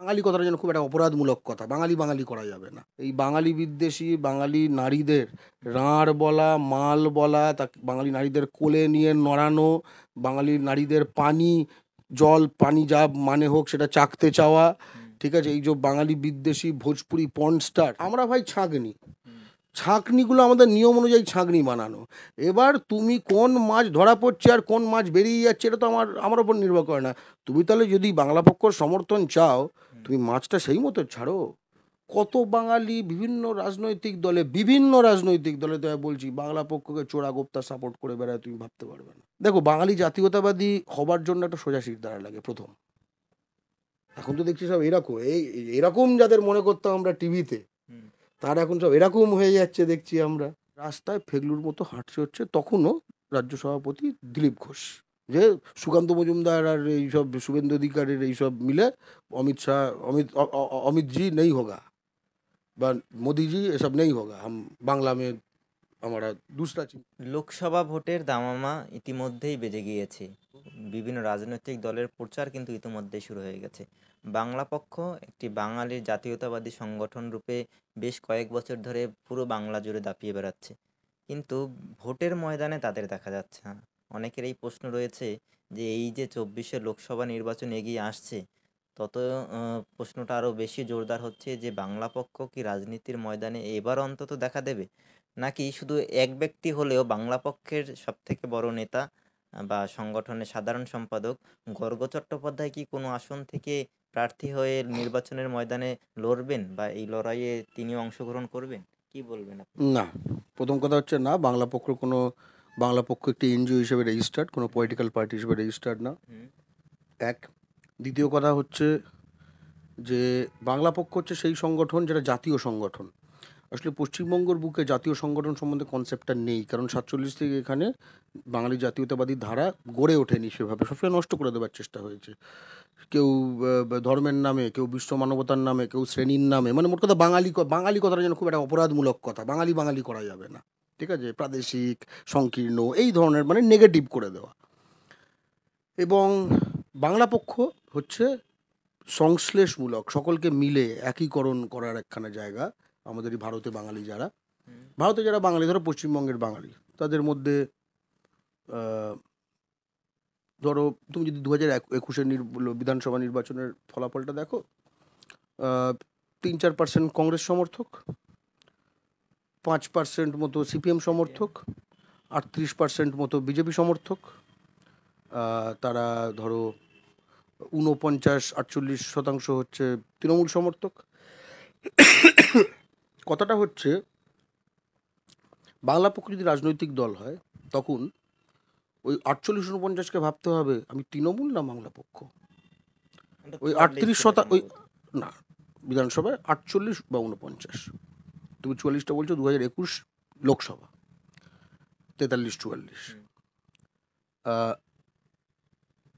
বাঙালি কথাটা যেন খুব একটা অপরাধমূলক কথা, বাঙালি বাঙালি করা যাবে না। এই বাঙালি বিদ্বেষী বাঙালি নারীদের রাঁড় বলা, মাল বলা, তা বাঙালি নারীদের কোলে নিয়ে নড়ানো, বাঙালি নারীদের জল পানি যা মানে হোক সেটা চাকতে চাওয়া, ঠিক আছে, এই যে বাঙালি বিদ্বেষী ভোজপুরি পর্ন স্টার, আমরা ভাই ছাঁকনি, ছাঁকনিগুলো আমাদের নিয়ম অনুযায়ী ছাঁকনি বানানো। এবার তুমি কোন মাছ ধরা পড়ছে আর কোন মাছ বেরিয়ে যাচ্ছে এটা তো আমার ওপর নির্ভর করে না। তুমি তাহলে যদি বাংলা পক্ষর সমর্থন চাও, তুমি মাছটা সেই মতো ছাড়ো। কত বাঙালি বিভিন্ন রাজনৈতিক দলে তো বলছি বাংলা পক্ষকে চোরা গোপ্তা সাপোর্ট করে বেড়ায়, তুমি ভাবতে পারবে না। দেখো, বাঙালি জাতীয়তাবাদী হবার জন্য একটা সোজা সিদ্ধারা লাগে প্রথম। এখন তো দেখছি সব এরকম যাদের মনে করতাম আমরা টিভিতে, তারা এখন সব এরকম হয়ে যাচ্ছে দেখছি আমরা। রাস্তায় ফেগলুর মতো হাঁটছে হচ্ছে তখনও রাজ্য সভাপতি দিলীপ ঘোষ, যে সুকান্ত মজুমদার আর এইসব শুভেন্দু অধিকারীর এইসব মিলে অমিতজি নেই হোগা বা মোদিজি এসব নেই হোগা, হাম বাংলা মে আমরা দুসরা লোকসভা ভোটের দামামা ইতিমধ্যেই বেজে গিয়েছে। বিভিন্ন রাজনৈতিক দলের প্রচার কিন্তু ইতিমধ্যেই শুরু হয়ে গেছে। বাংলা পক্ষ একটি বাঙালির জাতীয়তাবাদী সংগঠন রূপে বেশ কয়েক বছর ধরে পুরো বাংলা জুড়ে দাপিয়ে বেড়াচ্ছে, কিন্তু ভোটের ময়দানে তাদের দেখা যাচ্ছে না। অনেকের এই প্রশ্ন রয়েছে যে এই যে 24-এ লোকসভা নির্বাচন এগিয়ে আসছে, তত প্রশ্নটা আরও বেশি জোরদার হচ্ছে যে বাংলা পক্ষ কি রাজনীতির ময়দানে এবার অন্তত দেখা দেবে, নাকি শুধু এক ব্যক্তি হলেও বাংলা পক্ষের সবথেকে বড় নেতা বা সংগঠনের সাধারণ সম্পাদক গর্গ চট্টোপাধ্যায় কি কোনো আসন থেকে প্রার্থী হয়ে নির্বাচনের ময়দানে লড়বেন বা এই লড়াইয়ে তিনিও অংশগ্রহণ করবেন? কি বলবেন আপনি? না। প্রথম কথা হচ্ছে না, বাংলা পক্ষ একটি এনজিও হিসেবে রেজিস্টার্ড, কোনো পলিটিক্যাল পার্টি হিসেবে রেজিস্টার্ড না। এক। দ্বিতীয় কথা হচ্ছে যে বাংলা পক্ষ হচ্ছে সেই সংগঠন যেটা জাতীয় সংগঠন। আসলে পশ্চিমবঙ্গের বুকে জাতীয় সংগঠন সম্বন্ধে কনসেপ্টটা নেই, কারণ 47 থেকে এখানে বাঙালি জাতীয়তাবাদী ধারা গড়ে ওঠেনি সেভাবে, সবসময় নষ্ট করে দেওয়ার চেষ্টা হয়েছে। কেউ ধর্মের নামে, কেউ বিশ্ব মানবতার নামে, কেউ শ্রেণীর নামে, মানে মোট কথা বাঙালি কথাটা যেন খুব একটা অপরাধমূলক কথা, বাঙালি বাঙালি করা যাবে না, ঠিক আছে, প্রাদেশিক সংকীর্ণ এই ধরনের মানে নেগেটিভ করে দেওয়া। এবং বাংলা পক্ষ হচ্ছে সংশ্লেষমূলক, সকলকে মিলে একীকরণ করার একখানা জায়গা। আমাদের এই ভারতে যারা বাঙালি, ধরো পশ্চিমবঙ্গের বাঙালি, তাদের মধ্যে ধরো তুমি যদি 2021-এর বিধানসভা নির্বাচনের ফলাফলটা দেখো, 3-4% কংগ্রেস সমর্থক, 5% মতো সিপিএম সমর্থক, 38% মতো বিজেপি সমর্থক, তারা ধরো 49-48% হচ্ছে তৃণমূল সমর্থক। কথাটা হচ্ছে বাংলা পক্ষ যদি রাজনৈতিক দল হয়, তখন ওই 48-49-কে ভাবতে হবে আমি তৃণমূল না বাংলা পক্ষ। ওই 38% ওই না, বিধানসভায় 48 বা 49, তুমি 44টা বলছো 2021 লোকসভা, 43-44।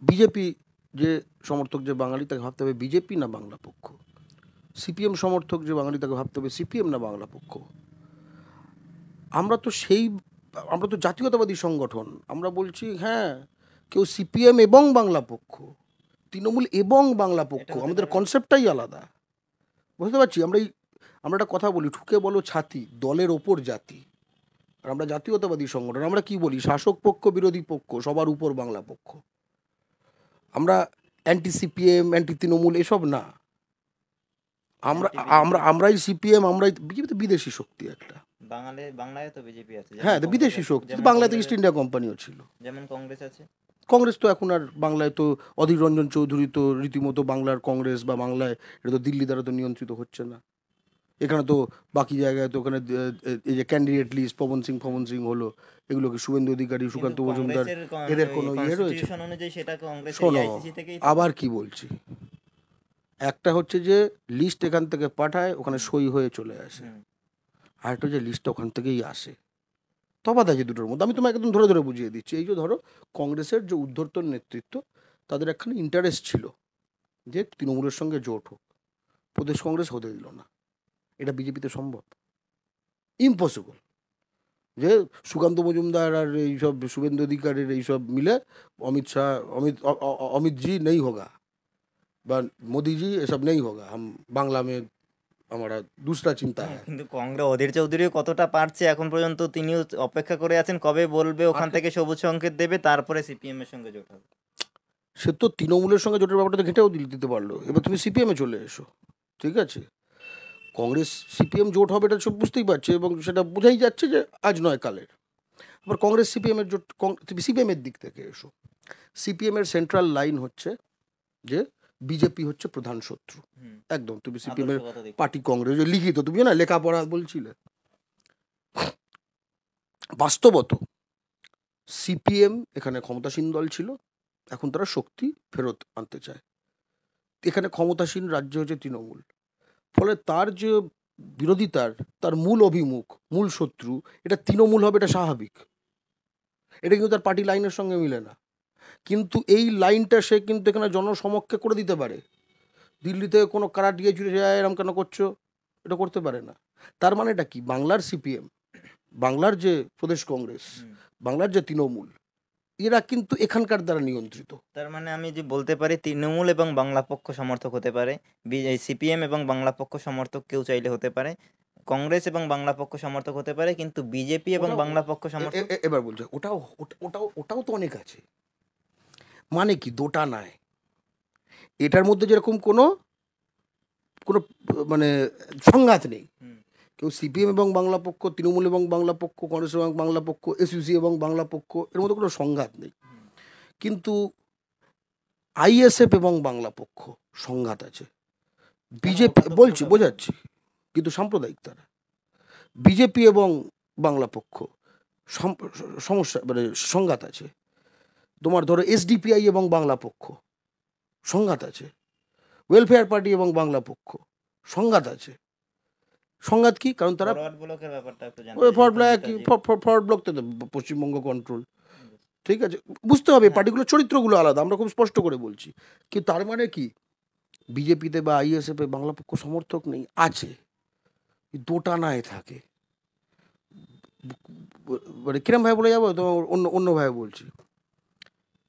বিজেপি যে সমর্থক যে বাঙালি, তাকে ভাবতে হবে বিজেপি না বাংলা পক্ষ। সিপিএম সমর্থক যে বাঙালি, তাকে ভাবতে হবে সিপিএম না বাংলা পক্ষ। আমরা তো জাতীয়তাবাদী সংগঠন, আমরা বলছি হ্যাঁ কেউ সিপিএম এবং বাংলা পক্ষ, তৃণমূল এবং বাংলা পক্ষ, আমাদের কনসেপ্টটাই আলাদা, বুঝতে পারছি। আমরা একটা কথা বলি, ঠুকে বলো ছাতি, দলের ওপর জাতি। আর আমরা জাতীয়তাবাদী সংগঠন, আমরা কি বলি, শাসক পক্ষ বিরোধী পক্ষ সবার উপর বাংলা পক্ষ। আমরা অ্যান্টি সিপিএম অ্যান্টি তৃণমূল এসব না। আমরাই সিপিএম, আমরাই বিজেপি তো বিদেশি শক্তি একটা। বাংলায় তো বিজেপি আছে, হ্যাঁ, বিদেশি শক্তি, বাংলাতে ইস্ট ইন্ডিয়া কোম্পানিও ছিল, যেমন কংগ্রেস আছে। কংগ্রেস তো এখন আর বাংলায় তো অধীর রঞ্জন চৌধুরী তো রীতিমতো বাংলার কংগ্রেস, বা বাংলায় এটা তো দিল্লি দ্বারা তো নিয়ন্ত্রিত হচ্ছে না। এখানে তো বাকি জায়গায় তো ওখানে এই যে ক্যান্ডিডেট লিস্ট পবন সিং হলো, এগুলোকে শুভেন্দু অধিকারী, সুকান্ত মজুমদার, এদের কোনো ইয়ে রয়েছে? শোনো, আবার কি বলছি, একটা হচ্ছে যে লিস্ট এখান থেকে পাঠায়, ওখানে সই হয়ে চলে আসে, আর একটা যে লিস্টটা ওখান থেকেই আসে, তফাৎ আছে দুটোর মধ্যে। আমি তোমাকে একদম ধরে ধরে বুঝিয়ে দিচ্ছি। এই যে ধরো কংগ্রেসের যে ঊর্ধ্বতন নেতৃত্ব, তাদের একখানে ইন্টারেস্ট ছিল যে তৃণমূলের সঙ্গে জোট হোক, প্রদেশ কংগ্রেস হতে দিল না। এটা বিজেপিতে সম্ভব? ইম্পসিবল। যে সুকান্ত মজুমদার আর এইসব শুভেন্দু অধিকারীর এইসব মিলে অমিতজি নেই হোগা বা মোদি জি এসব নেই হোগা, হাম বাংলা মে हमारा दूसरा चिंता है। কিন্তু কংগ্রেস অধীর চৌধুরীও কতটা পারছে এখন পর্যন্ত, তিনিও অপেক্ষা করে আছেন কবে বলবে ওখান থেকে সবুজ সংকেত দেবে, তারপরে সিপিএম এর সঙ্গে জোট হবে। সে তো তৃণমূলের সঙ্গে জোটের ব্যাপারটা ঘেঁটেও দিতে পারলো, এবার তুমি সিপিএমে চলে এসো, ঠিক আছে? কংগ্রেস সিপিএম জোট হবে এটা সব বুঝতেই পারছে, এবং সেটা বোঝাই যাচ্ছে যে আজ নয় কালের। আবার কংগ্রেস সিপিএমের জোট, সিপিএমের দিক থেকে এসো, সিপিএমের সেন্ট্রাল লাইন হচ্ছে যে বিজেপি হচ্ছে প্রধান শত্রু, হুম, একদম। তুমি সিপিএমের আদর্শগত দিক থেকে। পার্টি কংগ্রেস যে লিখিত, তুমি না লেখাপড়া বলছিলে, বাস্তবত সিপিএম এখানে ক্ষমতাসীন দল ছিল, এখন তারা শক্তি ফেরত আনতে চায়। এখানে ক্ষমতাসীন রাজ্য হচ্ছে তৃণমূল, ফলে তার যে বিরোধিতার, তার মূল অভিমুখ, মূল শত্রু এটা তৃণমূল হবে, এটা স্বাভাবিক। এটা কিন্তু তার পার্টি লাইনের সঙ্গে মিলে না, কিন্তু এই লাইনটা সে কিন্তু এখানে জনসমক্ষে করে দিতে পারে। দিল্লিতে কোনো কারা দিয়ে জুড়ে যায় এরম কেন করছো, এটা করতে পারে না। তার মানে এটা কি, বাংলার সিপিএম, বাংলার যে প্রদেশ কংগ্রেস, হুম। বাংলার যে তৃণমূল, এরা কিন্তু এখানকার দ্বারা নিয়ন্ত্রিত। তার মানে আমি যে বলতে পারি তৃণমূল এবং বাংলা পক্ষ সমর্থক হতে পারে, সিপিএম এবং বাংলা পক্ষ সমর্থক কেউ চাইলে হতে পারে, কংগ্রেস এবং বাংলা পক্ষ সমর্থক হতে পারে, কিন্তু বিজেপি এবং ওটাও বাংলা পক্ষ সমর্থক। এবার বলছে ওটাও তো অনেক আছে। মানে কি, দোটা নয়, এটার মধ্যে যেরকম কোনো কোনো মানে সংঘাত নেই। হুম, কেউ সিপিএম এবং বাংলা পক্ষ, তৃণমূল এবং বাংলা পক্ষ, কংগ্রেস এবং বাংলা পক্ষ, এসইউসি এবং বাংলা পক্ষ, এর মধ্যে কোনো সংঘাত নেই। হুম। কিন্তু আইএসএফ এবং বাংলা পক্ষ সংঘাত আছে। বিজেপি ওটা তো বলছি, পুরোটা বোঝাচ্ছি, কিন্তু সাম্প্রদায়িক তারা। বিজেপি এবং বাংলা পক্ষ সমস্যা মানে সংঘাত আছে। তোমার ধরো এসডিপিআই এবং বাংলা পক্ষ সংঘাত আছে, ওয়েলফেয়ার পার্টি এবং বাংলা পক্ষ সংঘাত আছে। সংঘাত কি, কারণ তারা ফরওয়ার্ড ব্লকের ব্যাপারটা একটু জানতে চাই, forward block, Netaji. Forward block তো পশ্চিমবঙ্গ কন্ট্রোল, ঠিক আছে? বুঝতে হবে হ্যাঁ। পার্টিগুলোর চরিত্রগুলো আলাদা, আমরা খুব স্পষ্ট করে বলছি। কিন্তু তার মানে কি বিজেপিতে বা আইএসএফে বাংলা পক্ষ সমর্থক নেই? আছে, দোটানায় থাকে। মানে কিরম ভাবে বলে যাবো, তোমার অন্য অন্যভাবে বলছি।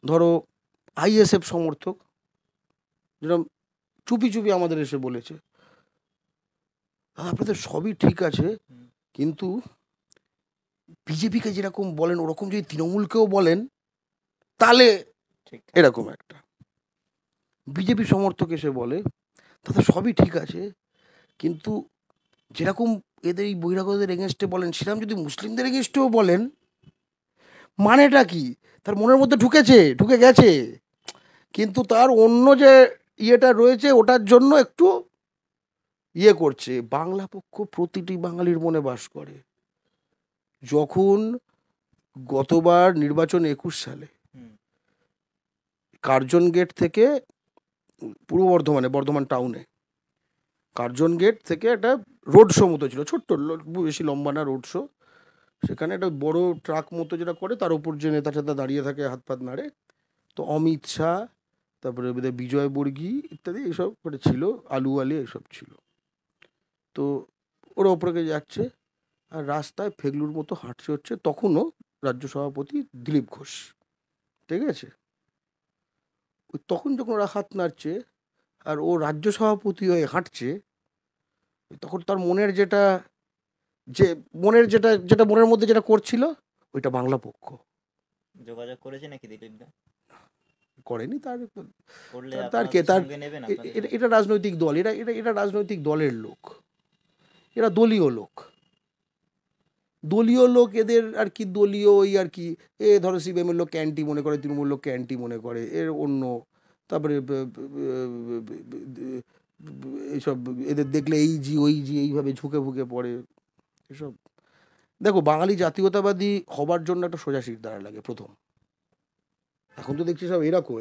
ধরো আইএসএফ সমর্থক যেরকম চুপি চুপি আমাদের এসে বলেছে, দাদা আপনাদের সবই ঠিক আছে, হুম। কিন্তু বিজেপিকে যেরকম বলেন ওরকম যদি তৃণমূলকেও বলেন তাহলে ঠিক। এরকম একটা। বিজেপি সমর্থক এসে বলে দাদা সবই ঠিক আছে, কিন্তু যেরকম এদের এই বহিরাগতদের এগেনস্টে বলেন সেরকম যদি মুসলিমদের এগেনস্টেও বলেন, মানেটা কি? তার মনের মধ্যে ঢুকে গেছে, কিন্তু তার অন্য যে ইয়েটা রয়েছে ওটার জন্য একটু ইয়ে করছে। বাংলা পক্ষ প্রতিটি বাঙালির মনে বাস করে। যখন গতবার নির্বাচন 21 সালে হুম, কার্জন গেট থেকে পূর্ব বর্ধমানে, বর্ধমান টাউনে কার্জন গেট থেকে একটা রোড শো মতো ছিল, ছোট্ট, বেশি লম্বা না, রোড শো। সেখানে একটা বড় ট্রাক মতো যেটা করে, তার উপর যে নেতা টেতা দাঁড়িয়ে থাকে হাত পাত নাড়ে, তো অমিত শাহ, তারপরে বোধহয় বিজয় বর্গী ইত্যাদি এইসব করে ছিল, আলু আলি এসব ছিল। তো ওরা ওপরে যাচ্ছে, আর রাস্তায় ফেগলুর মতো হাঁটছে হচ্ছে তখনও রাজ্য সভাপতি দিলীপ ঘোষ, ঠিক আছে? ওই তখন যখন ওরা হাত নাড়ছে আর ও রাজ্য সভাপতি হয়ে হাঁটছে, তখন তার মনের যেটা, যে মনের যেটা যেটা মনের মধ্যে যেটা করছিল, ওইটা বাংলা পক্ষ যোগাযোগ করেছে নাকি দিলীপ দা? করেনি। তার করলে তার তার আপনারা কে কি তার সঙ্গে নেবেন এ- আপনাদের এটা সঙ্গে? এটা রাজনৈতিক দল, এটা রাজনৈতিক দলের লোক, এরা দলীয় লোক, দলীয় লোক এদের আর কি, দলীয় ওই আর কি। ধরো সিপিএমের লোক ক্যান্টি মনে করে, তৃণমূল লোক ক্যান্টি মনে করে, এর অন্য। তারপরে এইসব এদের দেখলে এই জি ওই জি এইভাবে ঝুঁকে ফুকে পড়ে এসব। দেখো, বাঙালি জাতীয়তাবাদী হবার জন্য একটা সোজা সিট দাঁড়া লাগে প্রথম। এখন তো দেখছি সব এরকম,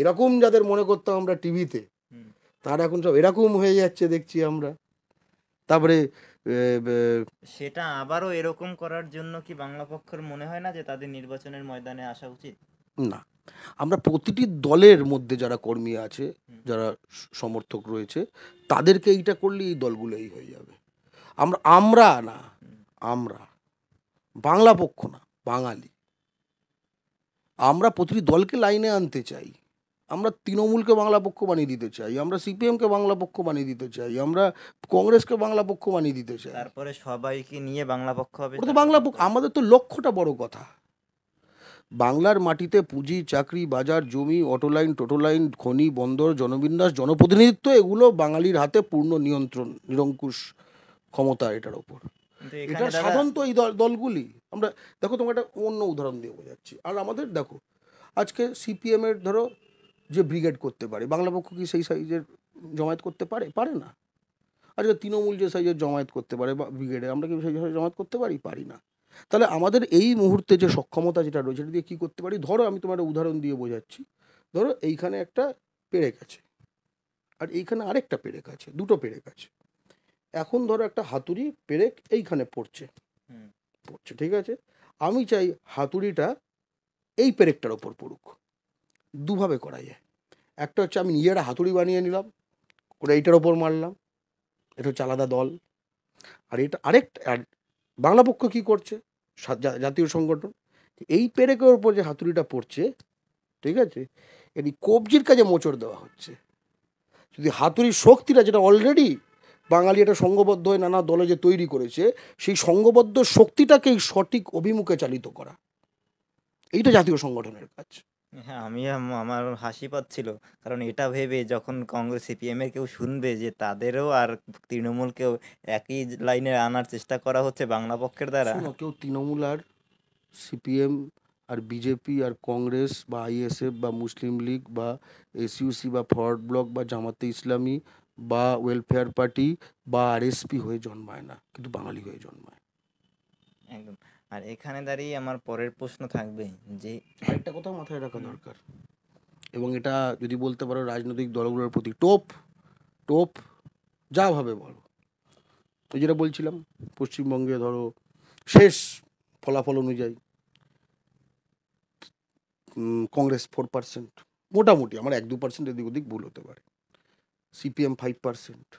এরকম যাদের মনে করতাম আমরা টিভিতে, হুম। তারা এখন সব এরকম হয়ে যাচ্ছে দেখছি আমরা। তারপরে সেটা আবারও এরকম করার জন্য কি বাংলা পক্ষের মনে হয় না যে তাদের নির্বাচনের ময়দানে আসা উচিত? না, আমরা প্রতিটি দলের মধ্যে যারা কর্মী আছে, হুম। যারা সমর্থক রয়েছে, তাদেরকে এইটা করলে এই দলগুলো এই হয়ে যাবে। আমরা না, হুম। আমরা বাংলা পক্ষ না, বাঙালি। আমরা প্রতিটি দলকে লাইনে আনতে চাই। আমরা তৃণমূলকে বাংলা পক্ষ বানিয়ে দিতে চাই, আমরা সিপিএমকে বাংলা পক্ষ বানিয়ে দিতে চাই, আমরা কংগ্রেসকে বাংলা পক্ষ বানিয়ে দিতে চাই। তারপরে সবাইকে নিয়ে বাংলা পক্ষ হবে, ওটা তো বাংলা পক্ষ। আমাদের তো লক্ষ্যটা বড় কথা। বাংলার মাটিতে পুঁজি, চাকরি, বাজার, জমি, অটোলাইন, টোটোলাইন, খনি, বন্দর, জনবিন্যাস, জনপ্রতিনিধিত্ব, এগুলো বাঙালির হাতে পূর্ণ নিয়ন্ত্রণ, নিরঙ্কুশ ক্ষমতা এটার ওপর। কিন্তু এটা এখানে দাদা সাধারণত এই দলগুলি, আমরা দেখো তোমাকে একটা অন্য উদাহরণ দিয়ে বোঝাচ্ছি। আর আমাদের দেখো, আজকে সিপিএমের ধরো যে ব্রিগেড করতে পারে, বাংলা পক্ষ কি সেই সাইজের জমায়েত করতে পারে? পারে না। আজকে তৃণমূল যে সাইজের জমায়েত করতে পারে বা ব্রিগেডে, আমরা কি সেই সাইজের জমায়েত করতে পারি? পারি না। তাহলে আমাদের এই মুহূর্তে যে সক্ষমতা যেটা রয়েছে, সেটা দিয়ে কী করতে পারি? ধরো আমি তোমার একটা উদাহরণ দিয়ে বোঝাচ্ছি। ধরো এইখানে একটা পেরেক আছে, আর এইখানে আরেকটা পেরেক আছে, দুটো পেরেক আছে। এখন ধরো একটা হাতুড়ি পেরেক এইখানে পড়ছে, হুম, পড়ছে, ঠিক আছে। আমি চাই হাতুড়িটা এই পেরেকটার ওপর পড়ুক। দুভাবে করা যায়। একটা হচ্ছে আমি নিজে একটা হাতুড়ি বানিয়ে নিলাম, ওটা এইটার ওপর মারলাম, এটা হচ্ছে আলাদা দল। আর এটা আরেকটা, আর বাংলা পক্ষ কী করছে? জাতীয় সংগঠন এই পেরেকের ওপর যে হাতুড়িটা পড়ছে, ঠিক আছে, এটি কবজির কাজে মোচড় দেওয়া হচ্ছে। যদি হাতুড়ির শক্তিটা, যেটা অলরেডি বাঙালি এটা সংঘবদ্ধ হয়ে নানা দলে যে তৈরি করেছে, সেই সংঘবদ্ধ শক্তিটাকেই সঠিক অভিমুখে চালিত করা, এইটা জাতীয় সংগঠনের কাজ। হ্যাঁ, আমার হাসি পাচ্ছিল, কারণ এটা ভেবে যখন কংগ্রেস সিপিএম এর কেউ শুনবে যে তাদেরও আর তৃণমূলকেও একই লাইনে আনার চেষ্টা করা হচ্ছে বাংলা পক্ষের দ্বারা। শোনো, কেউ তৃণমূল আর সিপিএম আর বিজেপি আর কংগ্রেস বা আইএসএফ বা মুসলিম লীগ বা এসইউসি বা ফরওয়ার্ড ব্লক বা জামাতে ইসলামী বা ওয়েলফেয়ার পার্টি বা আরএসপি হয়ে জন্মায় না, কিন্তু বাঙালি হয়ে জন্মায়। একদম। আর এখানে দাঁড়িয়ে আমার পরের প্রশ্ন থাকবে যে আরেকটা কথা মাথায় রাখা দরকার, এবং এটা যদি বলতে পারো রাজনৈতিক দলগুলোর প্রতি টোপ, টোপ যা ভাবে বলো। তো যেটা বলছিলাম, পশ্চিমবঙ্গে ধরো শেষ ফলাফল অনুযায়ী কংগ্রেস 4%, মোটামুটি, আমার 1-2% এদিক ওদিক ভুল হতে পারে। সিপিএম 5%,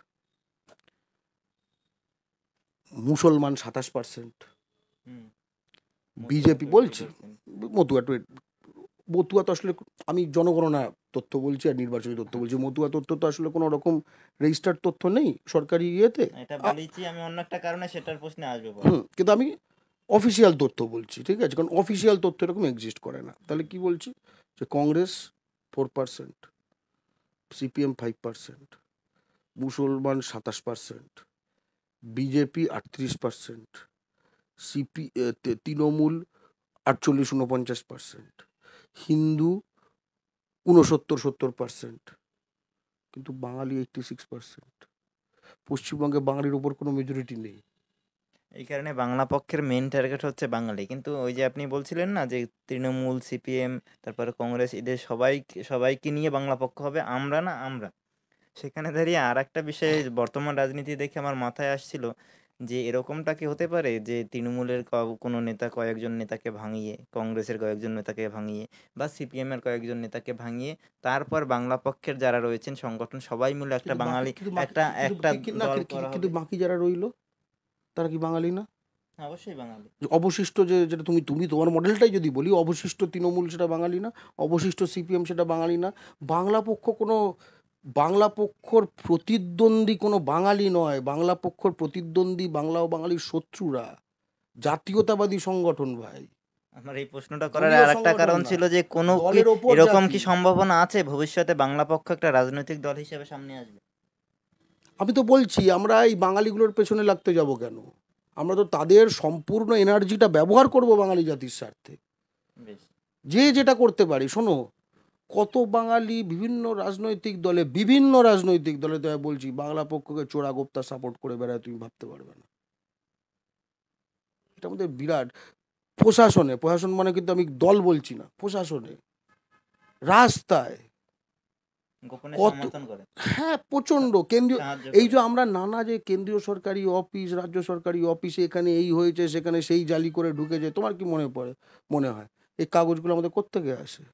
মুসলমান 27%, হুম, বিজেপি মতুয়া বলছি, 20%। মতুয়া মতুয়া তো আসলে, আমি জনগণনা তথ্য বলছি আর নির্বাচনী তথ্য বলছি, মতুয়া তথ্য তো আসলে কোনো রকম রেজিস্টার্ড তথ্য নেই সরকারি ইয়েতে। এটা বলেছি আমি অন্য একটা কারণে, সেটার প্রশ্নে আসবে পরে। কিন্তু আমি অফিসিয়াল তথ্য বলছি, ঠিক আছে, কারণ অফিসিয়াল তথ্য এরকম এক্সিস্ট করে না। তাহলে কি বলছি, যে কংগ্রেস 4%, সিপিএম 5%, মুসলমান 27%, বিজেপি 38%, তৃণমূল 48-49%, হিন্দু 69-70%, কিন্তু বাঙালি 86%। পশ্চিমবঙ্গে বাঙালির ওপর কোনো মেজরিটি নেই। এই কারণে বাংলা পক্ষের মেন টার্গেট হচ্ছে বাঙালি। কিন্তু ওই যে আপনি বলছিলেন না যে তৃণমূল, সিপিএম, তারপরে কংগ্রেস, এদের সবাইকে নিয়ে বাংলা পক্ষ হবে, আমরা না আমরা। সেখানে দাঁড়িয়ে আর একটা বিষয় বর্তমান রাজনীতি দেখে আমার মাথায় আসছিল যে এরকমটা কি হতে পারে যে তৃণমূলের কোনো নেতা কয়েকজন নেতাকে ভাঙিয়ে, কংগ্রেসের কয়েকজন নেতাকে ভাঙিয়ে, বা সিপিএম এর কয়েকজন নেতাকে ভাঙিয়ে, তারপর বাংলা পক্ষের যারা রয়েছেন সংগঠন সবাই মিলে একটা কিন্তু বাকি বাঙালি, কিন্তু বাকি একটা কিন্তু একটা না, দল করা কিন্তু হবে। বাকি যারা রইলো, তারা কি বাঙালি না? অবশ্যই বাঙালি। যে অবশিষ্ট, যেটা তুমি তুমি তোমার মডেলটাই যদি বলি, অবশিষ্ট তৃণমূল সেটা বাঙালি না, অবশিষ্ট সিপিএম সেটা বাঙালি না। বাংলা পক্ষ কোনো, বাংলা পক্ষর প্রতিদ্বন্দ্বী কোনো বাঙালি নয়। বাংলা পক্ষর প্রতিদ্বন্দ্বী বাংলা ও বাঙালির শত্রুরা, জাতীয়তাবাদী সংগঠন ভাই, আমার এই প্রশ্নটা করার দলীয় আর একটা সংগঠন কারণ না, ছিল যে কোনো কি দলের ওপর এরকম জাতি। কি সম্ভাবনা আছে ভবিষ্যতে বাংলা পক্ষ একটা রাজনৈতিক দল হিসেবে সামনে আসবে? আমি তো বলছি, আমরা এই বাঙালিগুলোর পেছনে লাগতে যাব কেন? আমরা তো তাদের সম্পূর্ণ এনার্জিটা ব্যবহার করব বাঙালি জাতির স্বার্থে, বেশ। যে যেটা করতে পারি। শোনো, কত বাঙালি বিভিন্ন রাজনৈতিক দলে তো বলছি, বাংলা পক্ষকে চোরা গোপ্তা সাপোর্ট করে বেড়ায়, তুমি ভাবতে পারবে না। এটা আমাদের বিরাট। প্রশাসন মানে কিন্তু আমি দল বলছি না, প্রশাসনে, রাস্তায় গোপনে কত, সমর্থন করে, হ্যাঁ প্রচণ্ড কেন্দ্রীয়, সাহায্য এই করে। যে আমরা নানা যে কেন্দ্রীয় সরকারি অফিস, রাজ্য সরকারি অফিসে এখানে এই হয়েছে, সেখানে সেই জালি করে ঢুকেছে, তোমার কি মনে হয় এই কাগজগুলো আমাদের কোত্থেকে আসে?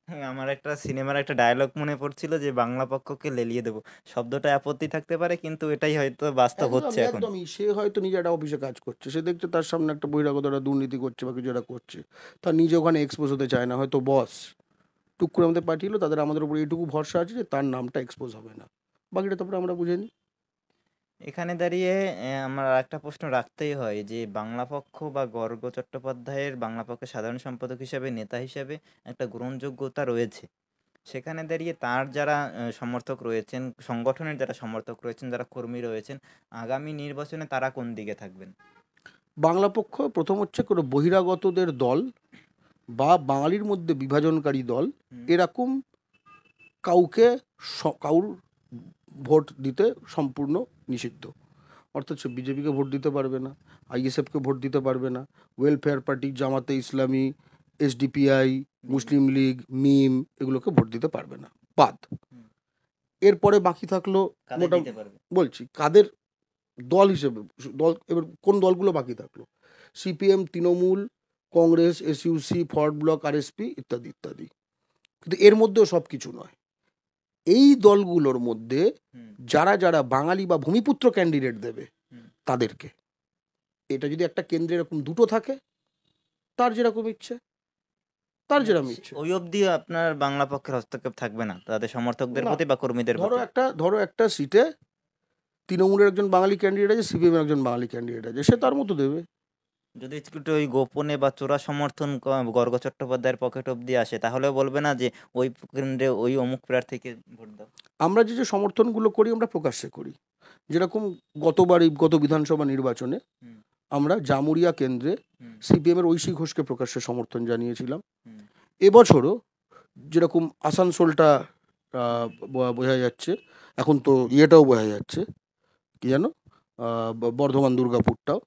হ্যাঁ, আমার একটা সিনেমার একটা ডায়লগ মনে পড়ছিল যে বাংলা পক্ষকে লেলিয়ে দেবো। শব্দটা আপত্তি থাকতে পারে, কিন্তু এটাই হয়তো বাস্তব হচ্ছে একদমই এখন। একদমই, সে হয়তো নিজে একটা অফিসে কাজ করছে, সে দেখছে তার সামনে একটা বহিরাগতরা দুর্নীতি করছে বা কিছু একটা করছে, তার নিজে ওখানে এক্সপোজ হতে চায় না, হয়তো বস, টুক করে আমাদের পাঠিয়ে এলো, তাদের আমাদের উপর এইটুকু ভরসা আছে যে তার নামটা এক্সপোজ হবে না, বাকিটা তারপরে আমরা বুঝে নিই। এখানে দাঁড়িয়ে আমার একটা প্রশ্ন রাখতেই হয় যে বাংলা পক্ষ বা গর্গ চট্টোপাধ্যায়ের বাংলা পক্ষের সাধারণ সম্পাদক হিসাবে, নেতা হিসাবে একটা গ্রহণযোগ্যতা রয়েছে। সেখানে দাঁড়িয়ে তার যারা সমর্থক রয়েছেন, সংগঠনের যারা সমর্থক রয়েছেন, যারা কর্মী রয়েছেন, আগামী নির্বাচনে তারা কোন দিকে থাকবেন? বাংলা পক্ষ প্রথম হচ্ছে কোনো বহিরাগতদের দল বা বাঙালির মধ্যে বিভাজনকারী দল হুম, এরকম কাউকে কাউর ভোট দিতে সম্পূর্ণ নিষিদ্ধ। অর্থাৎ সে বিজেপিকে ভোট দিতে পারবে না, আইএসএফকে ভোট দিতে পারবে না, ওয়েলফেয়ার পার্টি, জামাতে ইসলামী, এসডিপিআই, মুসলিম লীগ, মিম, এগুলোকে ভোট দিতে পারবে না, বাদ। হুম। এরপরে বাকি থাকলো কাদের মোটা, দিতে পারবে? বলছি কাদের দল হিসেবে, দল এবার কোন দলগুলো বাকি থাকলো, CPM, Trinamool, Congress, SUC, forward block, RSP ইত্যাদি ইত্যাদি। কিন্তু এর মধ্যেও সব কিছু নয়, এই দলগুলোর মধ্যে হুম, যারা যারা বাঙালি বা ভূমিপুত্র ক্যান্ডিডেট দেবে হুম। তাদেরকে, এটা যদি একটা কেন্দ্রে এরকম দুটো থাকে, তার যেরকম ইচ্ছে, তার মানে যেরকম ইচ্ছে। ওই অবধি আপনার বাংলা পক্ষের হস্তক্ষেপ থাকবে না তাদের সমর্থকদের না, প্রতি বা কর্মীদের প্রতি? ধরো একটা সিটে তৃণমূলের একজন বাঙালি ক্যান্ডিডেট আছে, সিপিএম এর একজন বাঙালি ক্যান্ডিডেট আছে, সে তার মতো দেবে। যদি একটু ওই গোপনে বা চোরা সমর্থন গর্গ চট্টোপাধ্যায়ের পকেট অবধি আসে, তাহলেও বলবে না যে ওই কেন্দ্রে ওই অমুক প্রার্থীকে ভোট দাও? আমরা যে যে সমর্থনগুলো করি আমরা প্রকাশ্যে করি, যেরকম গত বিধানসভা নির্বাচনে হুম, আমরা জামুরিয়া কেন্দ্রে হুম, সিপিএম এর ঐশী ঘোষকে প্রকাশ্যে সমর্থন জানিয়েছিলাম। হুম, এবছরও যেরকম আসানসোলটা বোঝা যাচ্ছে, এখন তো ইয়েটাও বোঝা যাচ্ছে, কি জানো, বর্ধমান দুর্গাপুরটাও,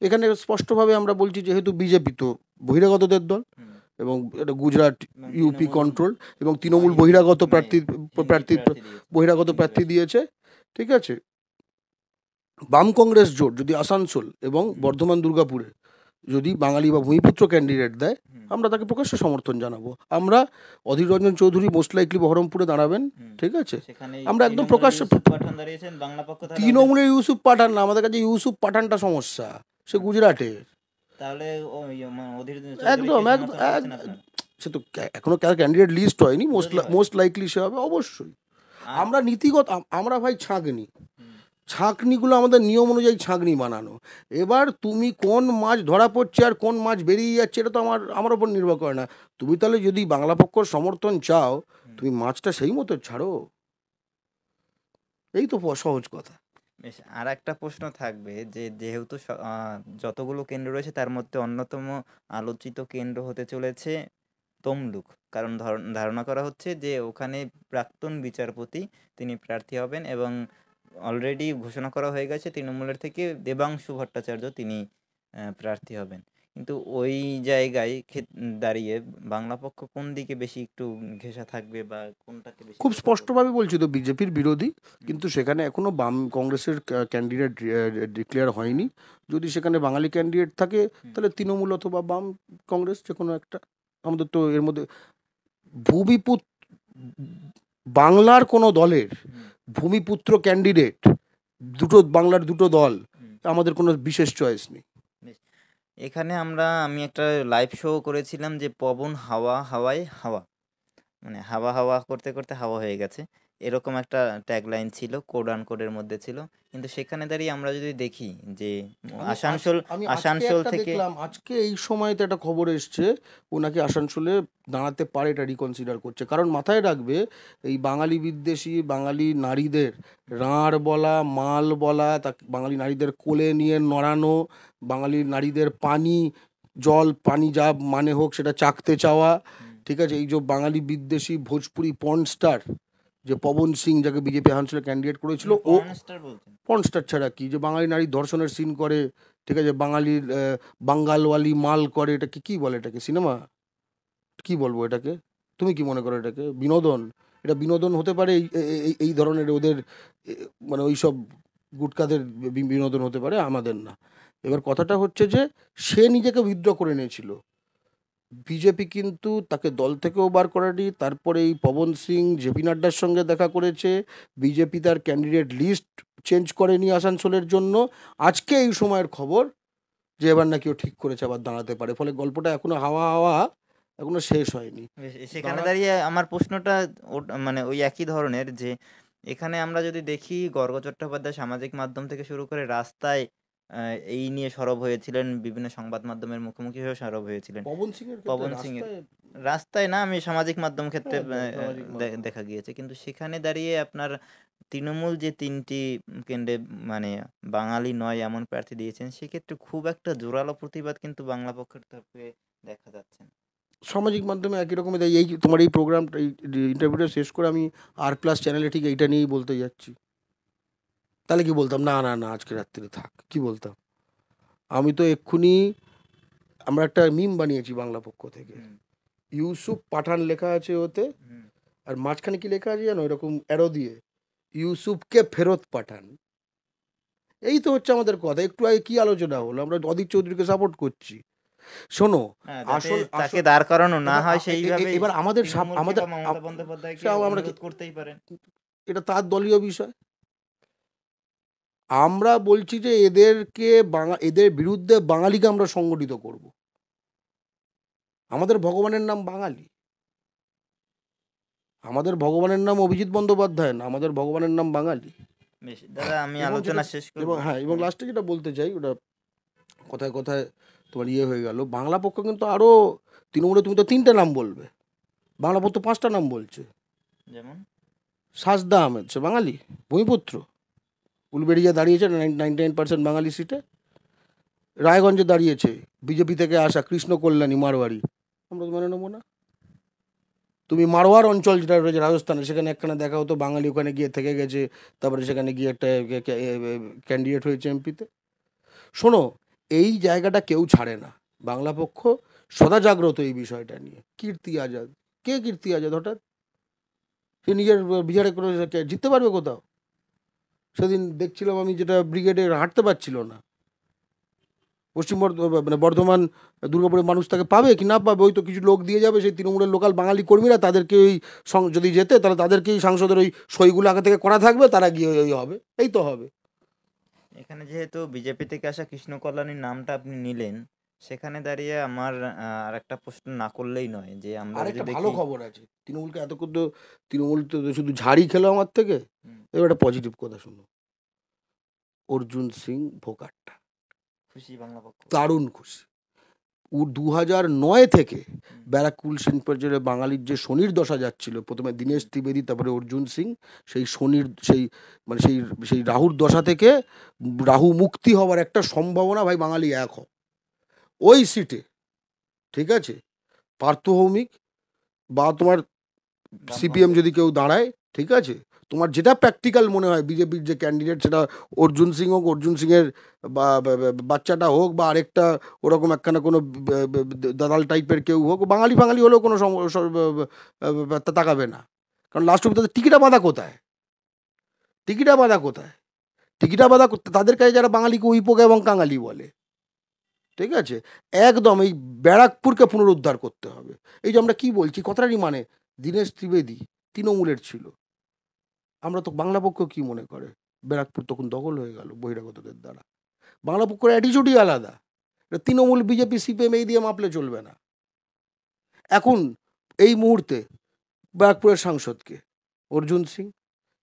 এখানে স্পষ্টভাবে আমরা বলছি যেহেতু বিজেপি তো বহিরাগতদের দল, হুম। এবং এটা গুজরাট এবং ইউপি তৃণমূল কন্ট্রোল, এবং বা তৃণমূল বহিরাগত মানে প্রার্থী হিন্দি প্রার্থী প্রার্থী দিয়েছে, বহিরাগত হিন্দি প্রার্থী ভাষী। দিয়েছে, ঠিক আছে। বাম কংগ্রেস জোট যদি আসানসোল এবং হুম, বর্ধমান দুর্গাপুরে যদি বাঙালি বা ভূমিপুত্র ক্যান্ডিডেট দেয়, হুম, আমরা তাকে প্রকাশ্যে সমর্থন জানাবো। আমরা অধীর রঞ্জন চৌধুরী মোস্ট লাইকলি বহরমপুরে দাঁড়াবেন, হুম। ঠিক আছে, সেখানে আমরা একদম তৃণমূলের প্রকাশ্যে। ইউসুফ পাঠান দাঁড়িয়েছেন, বাংলা পক্ষ তাহলে ওদের তৃণমূলের ইউসুফ পাঠান না, আমাদের কাছে ইউসুফ পাঠানটা সমস্যা, সে গুজরাটের। তাহলে অধীর চৌধুরীকে একদম সমর্থন করছেন আপনারা? সে তো এখনো ক্যান্ডিডেট লিস্ট হয়নি, যদি হয়। মোস্ট লাইকলি সে হবে অবশ্যই। আর আমরা নীতিগত, আমরা ভাই ছাঁকনি, হুম, ছাঁকনিগুলো আমাদের নিয়ম অনুযায়ী ছাঁকনি বানানো। এবার তুমি কোন মাছ ধরা পড়ছে আর কোন মাছ বেরিয়ে যাচ্ছে এটা তো আমার ওপর নির্ভর করে না। তুমি তাহলে যদি বাংলা পক্ষর সমর্থন চাও, হুম। তুমি মাছটা সেই মতো ছাড়ো, এই তো সহজ কথা। বেশ, আর একটা প্রশ্ন থাকবে যে যেহেতু যতগুলো কেন্দ্র রয়েছে তার মধ্যে অন্যতম আলোচিত কেন্দ্র হতে চলেছে তমলুক। কারণ ধারণা করা হচ্ছে যে ওখানে প্রাক্তন বিচারপতি তিনি প্রার্থী হবেন, এবং অলরেডি ঘোষণা করা হয়ে গেছে তৃণমূলের থেকে দেবাংশু ভট্টাচার্য তিনি প্রার্থী হবেন। কিন্তু ওই জায়গায় দাঁড়িয়ে বাংলা পক্ষ কোন দিকে বেশি একটু ঘেঁষা থাকবে বা কোনটাকে বেশি খুব প্রেফার করবে? স্পষ্টভাবে বলছি তো বিজেপির বিরোধী, কিন্তু সেখানে এখনো বাম কংগ্রেসের ক্যান্ডিডেট ডিক্লেয়ার হয়নি। যদি সেখানে বাঙালি ক্যান্ডিডেট থাকে হুম, তাহলে তৃণমূল অথবা বাম কংগ্রেস যে কোনো একটা। আমাদের তো এর মধ্যে ভূমিপুত বাংলার কোনো দলের হুম, ভূমিপুত্র ক্যান্ডিডেট, বাংলার দুটো দল, হুম। আমাদের কোনো বিশেষ চয়েস নেই। বেশ। এখানে আমি একটা লাইভ শো করেছিলাম যে পবন হাওয়া হাওয়ায় হাওয়া, মানে হাওয়া হাওয়া করতে করতে হাওয়া হয়ে গেছে, এরকম একটা ট্যাগলাইন ছিল, কোড আন কোডের মধ্যে ছিল। কিন্তু সেখানে দাঁড়িয়ে আমরা যদি দেখি যে আসানসোল আমি আজকে আসানসোল একটা থেকে দেখলাম, আজকে এই সময়তে একটা খবর এসছে, ও নাকি আসানসোলে দাঁড়াতে পারে, এটা রিকনসিডার করছে। কারণ মাথায় রাখবে, এই বাঙালি বিদ্বেষী বাঙালি নারীদের রাঁড় বলা, মাল বলা, তা বাঙালি নারীদের কোলে নিয়ে নড়ানো, বাঙালি নারীদের পানি যা মানে হোক সেটা চাকতে চাওয়া, হুম, ঠিক আছে, এই যে বাঙালি বিদ্বেষী ভোজপুরি পর্ন স্টার যে পবন সিং, যাকে বিজেপি আসানসোলে ক্যান্ডিডেট করেছিল, মানে ও পর্ন স্টার বলছেন? পর্ন স্টার ছাড়া কি, যে বাঙালি নারী ধর্ষণের সিন করে, ঠিক আছে, বাঙালির বাঙ্গালওয়ালি মাল করে, এটাকে কি বলে, এটাকে সিনেমা কি বলবো এটাকে, তুমি কি মনে করো এটাকে বিনোদন? এটা বিনোদন হতে পারে এই ধরনের ওদের মানে ওই সব গুটকাদের বিনোদন হতে পারে, আমাদের না। এবার কথাটা হচ্ছে যে সে নিজেকে উইথড্র করে নিয়েছিল, বিজেপি কিন্তু তাকে দল থেকেও বার করেনি। তারপরে এই পবন সিং জেপি নাড্ডার সঙ্গে দেখা করেছে, বিজেপি তার ক্যান্ডিডেট লিস্ট চেঞ্জ করেনি আসানসোলের জন্য। আজকে এই সময়ের খবর যে এবার নাকি ও ঠিক করেছে আবার দাঁড়াতে পারে, ফলে গল্পটা এখনো হাওয়া হাওয়া, এখনো শেষ হয়নি। সেখানে দাঁড়া দাঁড়িয়ে আমার প্রশ্নটা মানে ওই একই ধরনের, যে এখানে আমরা যদি দেখি গর্গ চট্টোপাধ্যায় সামাজিক মাধ্যম থেকে শুরু করে রাস্তায় এই নিয়ে সরব হয়েছিলেন, বিভিন্ন সংবাদ মাধ্যমের মুখোমুখি হয়েও সরব হয়েছিলেন। পবন সিং এর ক্ষেত্রে পবন সিং এর রাস্তায়, রাস্তায় না, আমি সামাজিক মাধ্যম ক্ষেত্রে হ্যাঁ, সামাজিক মাধ্যম। দেখা গিয়েছে, কিন্তু সেখানে দাঁড়িয়ে আপনার তৃণমূল যে ৩টি কেন্দ্রে মানে বাঙালি নয় এমন প্রার্থী দিয়েছেন, সেক্ষেত্রে খুব একটা জোরালো প্রতিবাদ কিন্তু বাংলা পক্ষের তরফে দেখা যাচ্ছে না। সামাজিক মাধ্যমে একই রকমের এই তোমার এই প্রোগ্রামটা, এই ইন্টারভিউটা শেষ করে আমি আর প্লাস চ্যানেলে ঠিক এইটা নিয়েই বলতে যাচ্ছি। তাহলে কি বলতাম, না না না আজকে রাত্রিরে থাক, কি বলতাম? আমি তো এক্ষুনি, আমরা একটা মিম বানিয়েছি বাংলা পক্ষ থেকে, হুম, ইউসুফ পাঠান লেখা আছে ওতে, হুম। আর মাঝখানে কি লেখা আছে জানো, এরকম অ্যারো দিয়ে, ইউসুফকে ফেরত পাঠান। এই তো হচ্ছে আমাদের কথা। একটু আগে কি আলোচনা হলো, আমরা অদিত চৌধুরীকে সাপোর্ট করছি। শোনো, হ্যাঁ, যাতে আসল তাকে আসল দাঁড় করানো না এবার হয় সেইভাবে এবার আমাদের তৃণমূলকে আমাদের বা মমতা বন্দ্যোপাধ্যায়কে আমরা অনুরোধ করতেই পারেন। এটা তার দলীয় বিষয়। আমরা বলছি যে এদেরকে এদের বিরুদ্ধে বাঙালিকে আমরা সংগঠিত করব। আমাদের ভগবানের নাম বাঙালি, আমাদের ভগবানের নাম অভিজিৎ বন্দ্যোপাধ্যায় না, আমাদের ভগবানের নাম বাঙালি। বেশ দাদা, আমি এবং যেটা, আলোচনা শেষ করব। এবং হ্যাঁ, এবং লাস্টে যেটা বলতে চাই, ওটা কথায় কথায় তোমার ইয়ে হয়ে গেল, বাংলা পক্ষ কিন্তু আরও, তৃণমূলে তুমি তো 3টে নাম বলবে, বাংলা পক্ষ 5টা নাম বলছে। যেমন সাজদা আহমেদ, সে বাঙালি, ভূমিপুত্র, উলবেড়িয়া দাঁড়িয়েছে 99% বাঙালি সিটে। রায়গঞ্জে দাঁড়িয়েছে বিজেপি থেকে আসা কৃষ্ণ কল্যাণী মারোয়ারি, আমরা তো মেনে নেবো না। তুমি মারোয়ার অঞ্চল যেটা রয়েছে রাজস্থানে, সেখানে একখানা দেখা হতো বাঙালি ওখানে গিয়ে থেকে গেছে, তারপরে সেখানে গিয়ে একটা ক্যান্ডিডেট হয়েছে এমপিতে। শোনো, এই জায়গাটা কেউ ছাড়ে না। বাংলা পক্ষ সদা জাগ্রত এই বিষয়টা নিয়ে। কীর্তি আজাদ, কে কীর্তি আজাদ হঠাৎ? সে নিজের বিহারে করে জিততে পারবে কোথাও? সেদিন দেখছিলাম আমি, যেটা ব্রিগেডে হাঁটতে পারছিল না, পশ্চিম মানে বর্ধমান দুর্গাপুরের মানুষ তাকে পাবে কি না পাবে, ওই তো কিছু লোক দিয়ে যাবে, সেই তৃণমূলের লোকাল বাঙালি কর্মীরা, তাদেরকে ওই যদি যেতে, তাহলে তাদেরকেই সাংসদের ওই সইগুলো আগে থেকে করা থাকবে, তারা গিয়ে ওই হবে, এই তো হবে। এখানে যেহেতু বিজেপি থেকে আসা কৃষ্ণ কল্যাণীর নামটা আপনি নিলেন, সেখানে দাঁড়িয়ে আমার আর একটা প্রশ্ন না করলেই নয়, যে আমরা আর যদি একটা ভালো দেখি। খবর আছে, তৃণমূলকে এতক্ষণ তো, তৃণমূল তো শুধু ঝাড়ি খেলো আমার থেকে। হুম, এবার একটা পজিটিভ কথা শুনো, অর্জুন সিং ভোকাট্টা খুশি বাংলা পক্ষ। দারুণ খুশি। 2009 থেকে হুম, ব্যারাকপুর সিং পর্যায়ে বাঙালির যে শনির দশা যাচ্ছিল, প্রথমে দীনেশ হুম, ত্রিবেদী, তারপরে অর্জুন সিং, সেই শনির সেই মানে সেই সেই রাহুর দশা থেকে রাহু মুক্তি হওয়ার একটা সম্ভাবনা, ভাই বাঙালি এক হয় ওই সিটে, ঠিক আছে? পার্থ ভৌমিক বা তোমার সিপিএম বামফ্রন্টের। যদি কেউ দাঁড়ায়, ঠিক আছে, তোমার যেটা প্র্যাকটিক্যাল মনে হয়, বিজেপির যে ক্যান্ডিডেট, সেটা অর্জুন সিং হোক, অর্জুন সিংয়ের বাচ্চাটা হোক, বা আরেকটা ওরকম একখানা কোনো দাদাল টাইপের কেউ হোক, বাঙালি ফাঙালি হলেও কোনো তাকাবে না। কারণ লাস্ট অব্দি তাদের টিকিটা বাঁধা কোথায়? টিকিটা বাঁধা কোথায়? টিকিটা বাঁধা তাদের কাছে যারা বাঙালিকে উইপোকা এবং কাঙালি বলে, ঠিক আছে? একদম এই ব্যারাকপুরকে পুনরুদ্ধার করতে হবে। এই যে আমরা কি বলছি, কথাটারই মানে, দীনেশ ত্রিবেদী তৃণমূলের ছিল, আমরা তো বাংলা পক্ষ কি মনে করে, ব্যারাকপুর তখন দখল হয়ে গেল বহিরাগতদের দ্বারা। বাংলা পক্ষের অ্যাটিচিউডই আলাদা। এটা তৃণমূল, বিজেপি, সিপিএম এই দিয়ে মাপলে চলবে না। এখন এই মুহূর্তে ব্যারাকপুরের সাংসদকে অর্জুন সিং,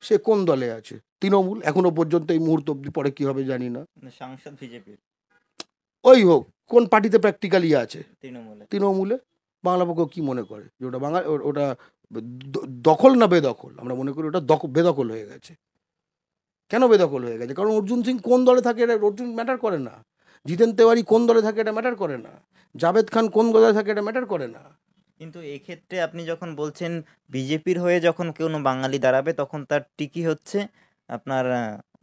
সে কোন দলে আছে? তৃণমূল এখনো পর্যন্ত, এই মুহূর্ত অব্দি, পরে কি হবে জানি না। সাংসদ বিজেপির, ওই হোক, কোন পার্টিতে প্র্যাকটিক্যালি আছে? তৃণমূলে। তৃণমূলে। বাংলা পক্ষ কি মনে করে যে ওটা ওটা দখল না বেদখল? আমরা মনে করি ওটা বেদখল হয়ে গেছে। কেন বেদখল হয়ে গেছে? কারণ অর্জুন সিং কোন দলে থাকে এটা অর্জুন ম্যাটার করে না। জিতেন তেওয়ারি কোন দলে থাকে এটা ম্যাটার করে না। জাভেদ খান কোন দলে থাকে এটা ম্যাটার করে না। কিন্তু এক্ষেত্রে আপনি যখন বলছেন বিজেপির হয়ে যখন কোনো বাঙালি দাঁড়াবে, তখন তার টিকি হচ্ছে আপনার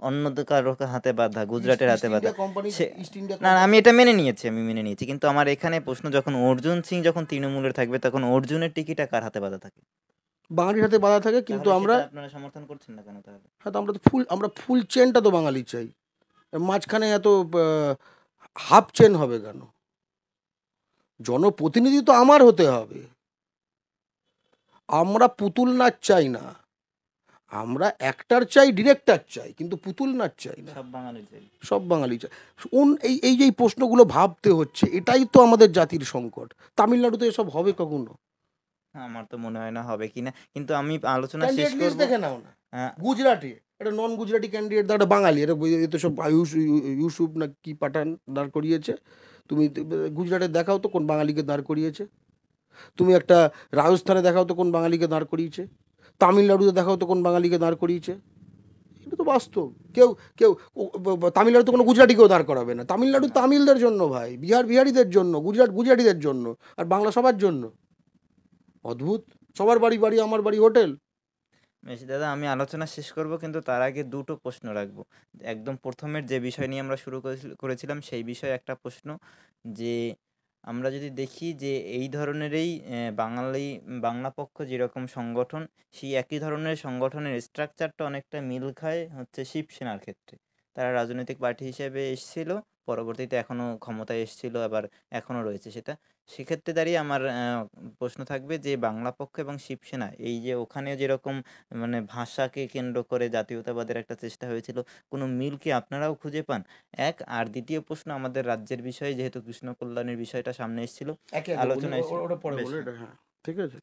অন্য কারো হাতে বাঁধা, গুজরাটের ইস্ট হাতে বাঁধা। ইন্ডিয়া কোম্পানি, সে ইস্ট ইন্ডিয়া না, কোম্পানি। আমি এটা মেনে নিয়েছি, কিন্তু আমার এখানে প্রশ্ন, যখন অর্জুন সিং যখন তৃণমূলের থাকবে, তখন অর্জুনের টিকিটা কার হাতে বাঁধা থাকে? বাঙালির হাতে বাধা থাকে, কিন্তু তাহলে আমরা, সেটা আপনারা সমর্থন করছেন না কেন তাহলে? হ্যাঁ, তো আমরা ফুল চেনটা তো বাঙালি চাই। মাঝখানে এত হাফ চেন হবে কেন? জনপ্রতিনিধি তো আমার হতে হবে। আমরা পুতুল নাচ চাই না, আমরা অ্যাক্টর চাই, ডিরেক্টর চাই, কিন্তু পুতুল নাচ চাই না। সব বাঙালি চাই। সব বাঙালি চাই। এই যে এই প্রশ্নগুলো ভাবতে হচ্ছে, এটাই তো আমাদের জাতির সংকট। তামিলনাড়ুতে এসব হবে কখনো? আমার তো মনে হয় না হবে কিনা, কিন্তু আমি আলোচনা শেষ ক্যান্ডিডেট লিস্ট করব। দেখে নাও না। আহ, গুজরাটি একটা নন গুজরাটি ক্যান্ডিডেট, একটা বাঙালি, এটা এ তো সব ইউসুফ না কি পাঠান দাঁড় করিয়েছে। তুমি গুজরাটে দেখাও তো কোন বাঙালিকে দাঁড় করিয়েছে। তুমি একটা রাজস্থানে দেখাও তো কোন বাঙালিকে দাঁড় করিয়েছে। তামিলনাড়ুতে দেখাও তো কোন বাঙালিকে দাঁড় করিয়েছে। এটা তো বাস্তব। কেউ কেউ তামিলনাড়ু তো কোনো গুজরাটিকেও দাঁড় করাবে না। তামিলনাড়ু না। তামিলদের জন্য ভাই, বিহার বিহারিদের জন্য, গুজরাট গুজরাটিদের জন্য, আর বাংলা সবার জন্য। অদ্ভুত। সবার বাড়ি বাড়ি, আমার বাড়ি হোটেল। মেশি দাদা, আমি আলোচনা শেষ করব, কিন্তু তার আগে দুটো প্রশ্ন রাখবো। একদম প্রথমের যে বিষয় নিয়ে আমরা শুরু করেছিলাম সেই বিষয়ে একটা প্রশ্ন, যে আমরা যদি দেখি যে এই ধরনেরই বাঙালি বাংলা পক্ষ যেরকম সংগঠন, সেই একই ধরনের সংগঠনের স্ট্রাকচারটা অনেকটা মিল খায় হচ্ছে শিবসেনার ক্ষেত্রে। তারা রাজনৈতিক পার্টি হিসেবে এসেছিল, পরবর্তীতে এখনও ক্ষমতায় এসেছিল, আবার এখনও রয়েছে সেটা। সেক্ষেত্রে দাঁড়িয়ে আমার প্রশ্ন থাকবে যে বাংলা পক্ষ এবং শিবসেনা, এই যে ওখানে যেরকম মানে ভাষাকে কেন্দ্র করে জাতীয়তাবাদের একটা চেষ্টা হয়েছিল, কোনো মিল কি আপনারাও খুঁজে পান? এক আর দ্বিতীয় প্রশ্ন আমাদের রাজ্যের বিষয়ে, যেহেতু কৃষ্ণ কল্যাণের বিষয়টা সামনে এসেছিল একে একে বলি, আলোচনায়। ওটা পরে বেশ, বলে হ্যাঁ, এটা, হ্যাঁ ঠিক আছে।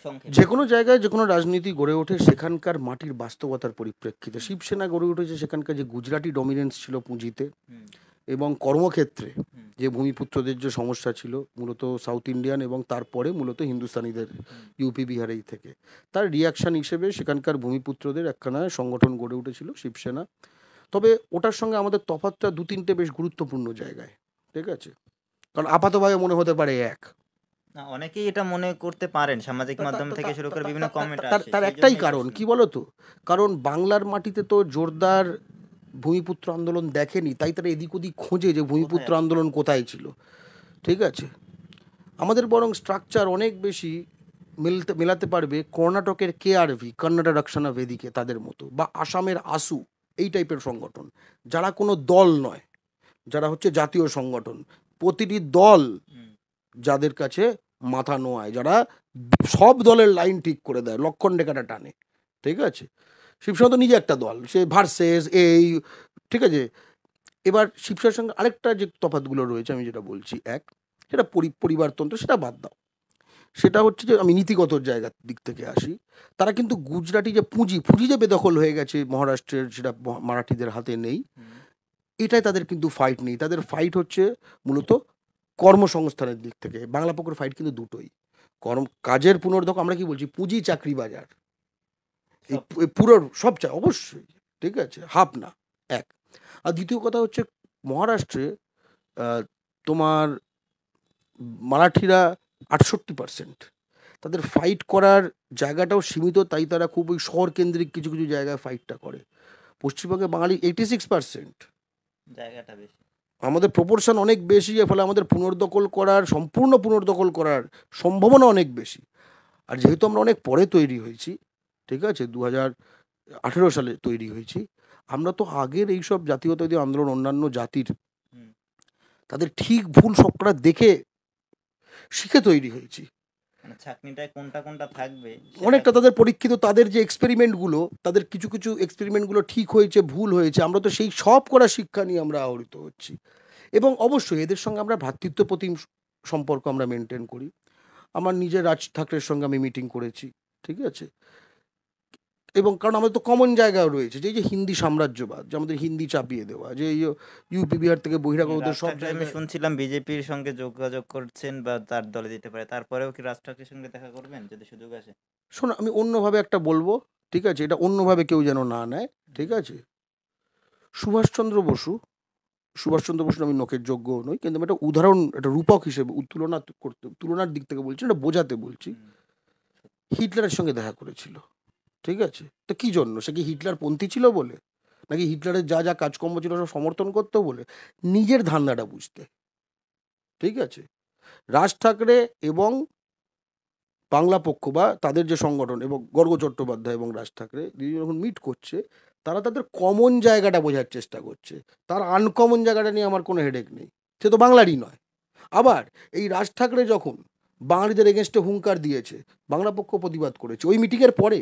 সংক্ষেপে। যে কোনো জায়গায় যে কোনো রাজনীতি গড়ে ওঠে সেখানকার মাটির বাস্তবতার পরিপ্রেক্ষিতে। শিবসেনা গড়ে উঠেছে সেখানকার যে গুজরাটি ডমিনেন্স ছিল পুঁজিতে হুম, এবং কর্মক্ষেত্রে, হুম, যে ভূমিপুত্রদের যে সমস্যা ছিল মূলত সাউথ ইন্ডিয়ান এবং তারপরে মূলত হিন্দুস্তানিদের, হুম, ইউপি বিহারেই থেকে, তার রিয়াকশন হিসেবে সেখানকার ভূমিপুত্রদের একখানা সংগঠন গড়ে উঠেছিল শিবসেনা। তবে ওটার সঙ্গে আমাদের তফাৎটা দু তিনটে বেশ গুরুত্বপূর্ণ জায়গায়, ঠিক আছে। কারণ আপাতভাবে মনে হতে পারে এক। না, অনেকেই এটা মনে করতে পারেন, সামাজিক তা- তা- মাধ্যম তা- থেকে তা- শুরু করে তা- বিভিন্ন তা- তা- কমেন্ট তা- তার আসে, তার সেই একটাই জন্যই কারণ প্রশ্ন। কি বলতো, কারণ বাংলার মাটিতে তো জোরদার ভূমিপুত্র আন্দোলন দেখেনি, তাই তারা এদিক ওদিক খোঁজে যে কোথায় ভূমিপুত্র আছে? আন্দোলন কোথায় ছিল, ঠিক আছে। আমাদের বরং স্ট্রাকচার অনেক বেশি মেলাতে পারবে কর্ণাটকের কেআরভি, কর্ণাটক রক্ষণা বেদিকে, তাদের মতো, বা আসামের আসু, এই টাইপের সংগঠন, যারা কোনো দল নয়, যারা হচ্ছে জাতীয় সংগঠন। প্রতিটি দল হুম, যাদের কাছে মাথা নোয়ায়, যারা সব দলের লাইন ঠিক করে দেয়, লক্ষণ রেখাটা টানে, ঠিক আছে। শিবসেনা তো নিজে একটা দল, সে ভার্সেস এই, ঠিক আছে। এবার শিবসেনার সঙ্গে আরেকটা যে তফাৎগুলো রয়েছে আমি যেটা বলছি, এক, সেটা পরিবারতন্ত্র, সেটা বাদ দাও। সেটা হচ্ছে যে আমি নীতিগত জায়গার দিক থেকে আসি। তারা কিন্তু গুজরাটি যে পুঁজি যে বেদখল হয়ে গেছে মহারাষ্ট্রের, সেটা মারাঠিদের হাতে নেই। হুম, এটাই তাদের কিন্তু ফাইট নেই, তাদের ফাইট হচ্ছে মূলত কর্মসংস্থানের দিক থেকে। বাংলা পক্ষের ফাইট কিন্তু দুটোই, কাজের পুনর্দখল, আমরা কি বলছি, পুঁজি চাকরি বাজার, এই সব। পুরো সব চাই অবশ্যই, ঠিক আছে, হাফ না, এক। আর দ্বিতীয় কথা হচ্ছে মহারাষ্ট্রে আহ, তোমার মারাঠিরা 68%, তাদের ফাইট করার জায়গাটাও সীমিত, তাই তারা খুব ওই শহর কেন্দ্রিক কিছু কিছু জায়গায় ফাইটটা করে। পশ্চিমবঙ্গে বাঙালি 86%, জায়গাটা বেশি। আমাদের প্রপোর্শন অনেক বেশি, এর ফলে আমাদের সম্পূর্ণ পুনর্দখল করার সম্ভাবনা অনেক বেশি। আর যেহেতু আমরা অনেক পরে তৈরি হয়েছি, ঠিক আছে, 2018 সালে তৈরি হয়েছি, আমরা তো আগের এইসব জাতীয়তাবাদী আন্দোলন অন্যান্য জাতির, হুম, তাদের ঠিক ভুল সবকটা দেখে শিখে তৈরি হয়েছি। মানে ছাঁকনিটায় কোনটা কোনটা থাকবে অনেকটা সেটা। তাদের পরীক্ষিত, তাদের যে এক্সপেরিমেন্টগুলো, তাদের কিছু কিছু এক্সপেরিমেন্টগুলো ঠিক হয়েছে, ভুল হয়েছে, আমরা তো সেই সব করা শিক্ষা নিয়ে আমরা আহরিত হচ্ছি। এবং অবশ্যই এদের সঙ্গে আমরা ভ্রাতৃত্ব প্রতিম সম্পর্ক আমরা মেনটেন করি। আমার নিজের রাজ ঠাকরের সঙ্গে আমি মিটিং করেছি, ঠিক আছে। এবং কারণ আমাদের তো কমন জায়গাও রয়েছে, যে এই যে হিন্দি সাম্রাজ্যবাদ, যে আমাদের হিন্দি চাপিয়ে দেওয়া, যে এই ইউপি বিহার থেকে বহিরাগতদের রাজ সব ঠাকরে আমি জায়গায়। শুনছিলাম বিজেপির সঙ্গে যোগাযোগ করছেন বা তার দলে যেতে পারে, তারপরেও কি রাজ ঠাকরের সঙ্গে দেখা করবেন যদি সুযোগ আসে? শোনো, আমি অন্যভাবে একটা বলবো, ঠিক আছে, এটা অন্যভাবে কেউ যেন না নেয়, ঠিক আছে। সুভাষচন্দ্র বসু, সুভাষচন্দ্র বসু আমি নখের যোগ্য নই, কিন্তু আমি একটা উদাহরণ, একটা রূপক হিসেবে তুলনার দিক থেকে বলছি, এটা বোঝাতে বলছি। হুম, হিটলারের সঙ্গে দেখা করেছিল, ঠিক আছে। তো কি জন্য, সে কি হিটলার পন্থী ছিল বলে, নাকি হিটলারের যা যা কাজকর্ম ছিল সব সমর্থন করতে বলে? নিজের ধান্দাটা বুঝতে, ঠিক আছে। রাজ ঠাকরে এবং বাংলা পক্ষ বা তাদের যে সংগঠন এবং গর্গ চট্টোপাধ্যায় এবং রাজ ঠাকরে দুজন যখন মিট করছে, তারা তাদের কমন জায়গাটা বোঝার চেষ্টা করছে। তার আনকমন জায়গাটা নিয়ে আমার কোনো হেডেক নেই, সে তো বাংলারই নয়। আবার এই রাজ ঠাকরে যখন বাঙালিদের এগেনস্টে হুঙ্কার দিয়েছে, বাংলা পক্ষ প্রতিবাদ করেছে ওই মিটিংয়ের পরে।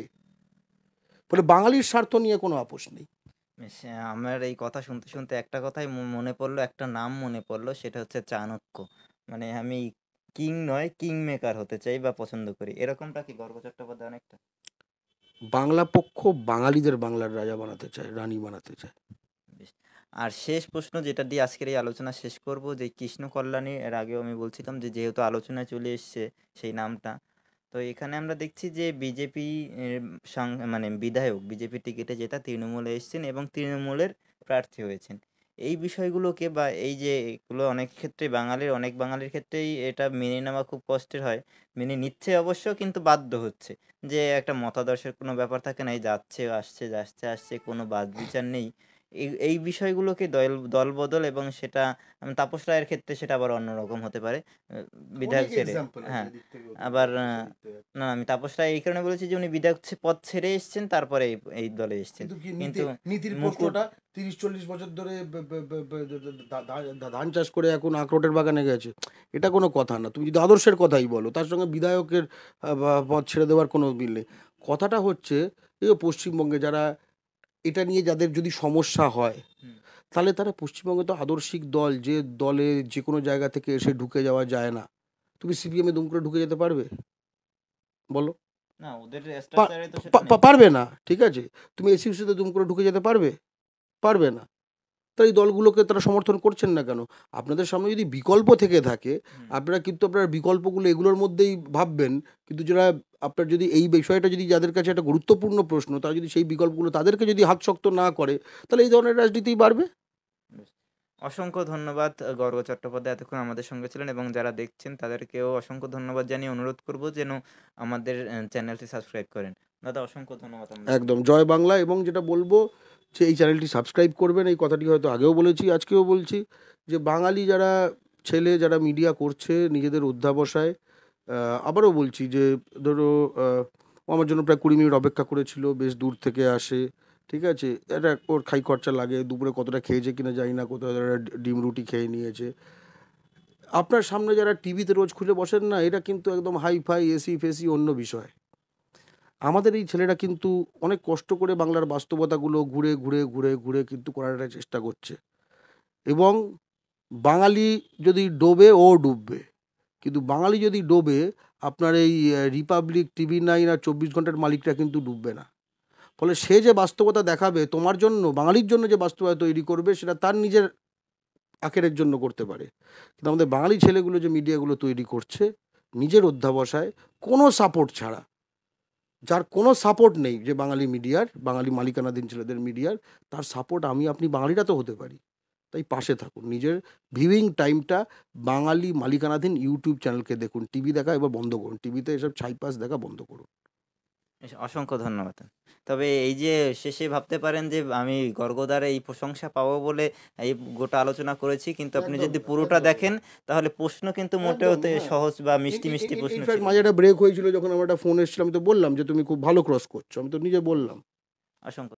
ফলে বাঙালির স্বার্থ নিয়ে কোনো আপোষ নেই। বেশ, আমার এই কথা শুনতে শুনতে একটা কথাই মনে পড়লো, একটা নাম মনে পড়লো, সেটা হচ্ছে চাণক্য। মানে আমি কিং নয়, কিং মেকার হতে চাই বা পছন্দ করি, এরকমটা কি গর্গ চট্টোপাধ্যায় অনেকটা? বাংলা পক্ষ বাঙালিদের বাংলার রাজা বানাতে চায়, রানী বানাতে চায়। বেশ। আর শেষ প্রশ্ন যেটা দিয়ে আজকের এই আলোচনা শেষ করব, যে কৃষ্ণ কল্যাণী, এর আগেও আমি বলছিলাম যে যেহেতু আলোচনায় চলে এসছে সেই নামটা, তো এখানে আমরা দেখছি যে বিজেপি মানে বিধায়ক বিজেপি টিকিটে যেটা তৃণমূলে এসেছেন এবং তৃণমূলের প্রার্থী হয়েছেন। এই বিষয়গুলোকে বা এই যে এগুলো অনেক ক্ষেত্রে বাঙালির, অনেক বাঙালির ক্ষেত্রেই এটা মেনে নেওয়া খুব কষ্টের হয়। মেনে নিচ্ছে অবশ্য, কিন্তু বাধ্য হচ্ছে। যে একটা মতাদর্শের কোনো ব্যাপার থাকে না, এই যাচ্ছে আসছে যাচ্ছে আসছে, কোনো বাদ বিচার নেই। এই বিষয়গুলোকে দলবদল, এবং সেটা তাপস রায়ের ক্ষেত্রে সেটা আবার অন্যরকম হতে পারে। বিধায়ক অনেক ছেড়ে, এক্সাম্পল আছে হ্যাঁ। এদিক থেকে আবার সেদিক থেকে। না, আমি তাপস রায় এই কারণে বলেছি যে উনি বিধায়ক পদ ছেড়ে এসেছেন, তারপরে এই দলে এসেছেন। কিন্তু কি কিন্তু নীতির মুকুট, প্রশ্নটা ৩০-৪০ বছর ধরে ধান চাষ করে এখন আখরোটের বাগানে গেছে, এটা কোনো কথা না। তুমি যদি আদর্শের কথাই বলো, তার সঙ্গে বিধায়কের পদ ছেড়ে দেওয়ার কোনো মিল নেই। কথাটা হচ্ছে এই যে পশ্চিমবঙ্গে যারা এটা নিয়ে যাদের যদি সমস্যা হয়, হুম, তাহলে তারা পশ্চিমবঙ্গে তো আদর্শিক দল, যে দলে যে কোনো জায়গা থেকে এসে ঢুকে যাওয়া যায় না। তুমি সিপিএমে দুম করে ঢুকে যেতে পারবে? বলো। না ওদের পা- স্ট্রাকচারে তো সেটা নেই। পারবে না, ঠিক আছে। তুমি এসইউসিতে দুম করে ঢুকে যেতে পারবে? পারবে না। তো এই দলগুলোকে তারা সমর্থন করছেন না কেন? আপনাদের সামনে যদি বিকল্প থেকে থাকে, হুম, আপনারা কিন্তু আপনার বিকল্পগুলো এগুলোর মধ্যেই ভাববেন। কিন্তু যারা আপনার যদি এই বিষয়টা যদি যাদের কাছে একটা গুরুত্বপূর্ণ প্রশ্ন, তারা যদি সেই বিকল্পগুলো তাদেরকে যদি হাত শক্ত না করে, তাহলে এই ধরনের রাজনীতিই বাড়বে। বেশ। অসংখ্য ধন্যবাদ গর্গ চট্টোপাধ্যায়, এতক্ষণ আমাদের সঙ্গে ছিলেন, এবং যারা দেখছেন তাদেরকেও অসংখ্য ধন্যবাদ জানিয়ে অনুরোধ করব যেন আমাদের চ্যানেলটি সাবস্ক্রাইব করেন। দাদা, অসংখ্য ধন্যবাদ আমাদের সঙ্গে একদম ছিলেন। জয় বাংলা। এবং যেটা বলবো যে এই চ্যানেলটি সাবস্ক্রাইব করবেন, এই কথাটি হয়তো আগেও বলেছি, আজকেও বলছি, যে বাঙালি যারা ছেলে যারা মিডিয়া করছে নিজেদের অধ্যাবসায়, আবারও বলছি যে ধরো ও আমার জন্য প্রায় 20 মিনিট অপেক্ষা করেছিল, বেশ দূর থেকে আসে, ঠিক আছে। এটা ওর খাই খরচা লাগে, দুপুরে কতটা খেয়েছে কিনা জানি না, কোথাও একটা ডিম রুটি খেয়ে নিয়েছে। আপনার সামনে যারা টিভিতে রোজ খুলে বসেন না, এটা কিন্তু একদম হাই ফাই এসি ফেসি অন্য বিষয়। আমাদের এই ছেলেরা কিন্তু অনেক কষ্ট করে বাংলার বাস্তবতাগুলো ঘুরে ঘুরে ঘুরে ঘুরে কিন্তু করার একটা চেষ্টা করছে। এবং বাঙালি যদি ডোবে ও ডুববে, কিন্তু বাঙালি যদি ডোবে, আপনার এই রিপাবলিক, TV9 আর 24 ঘন্টার মালিকটা কিন্তু ডুববে না। ফলে সে যে বাস্তবতা দেখাবে তোমার জন্য, বাঙালির জন্য যে বাস্তবতা তৈরি করবে, সেটা তার নিজের আখেরের জন্য করতে পারে। কিন্তু আমাদের বাঙালি ছেলেগুলো যে মিডিয়াগুলো তৈরি করছে নিজের অধ্যাবসায়, কোনো সাপোর্ট ছাড়া, যার কোনো সাপোর্ট নেই, যে বাঙালি মিডিয়ার, বাঙালি মালিকানাধীন ছেলেদের মিডিয়ার, তার সাপোর্ট আমি আপনি বাঙালিরা তো হতে পারি। তাই পাশে থাকুন, নিজের ভিউইং টাইমটা বাঙালি মালিকানাধীন ইউটিউব চ্যানেলকে দেখুন। টিভি দেখা এবার বন্ধ করুন, টিভিতে এসব ছাইপাস দেখা বন্ধ করুন। অসংখ্য ধন্যবাদ। তবে এই যে শেষে ভাবতে পারেন যে আমি গর্গদার এই প্রশংসা পাবো বলে এই গোটা আলোচনা করেছি, কিন্তু আপনি একদম যদি না, পুরোটা একদম না, দেখেন তাহলে প্রশ্ন কিন্তু মোটেও একদম হ্যাঁ। সহজ বা মিষ্টি মিষ্টি প্রশ্ন ইনফ্যাক্ট ছিল মাঝে না। একটা ব্রেক হয়েছিল, যখন আমার একটা ফোন এসেছিল, আমি তো বললাম যে তুমি খুব ভালো ক্রস করছো, আমি তো নিজে বললাম। অসংখ্য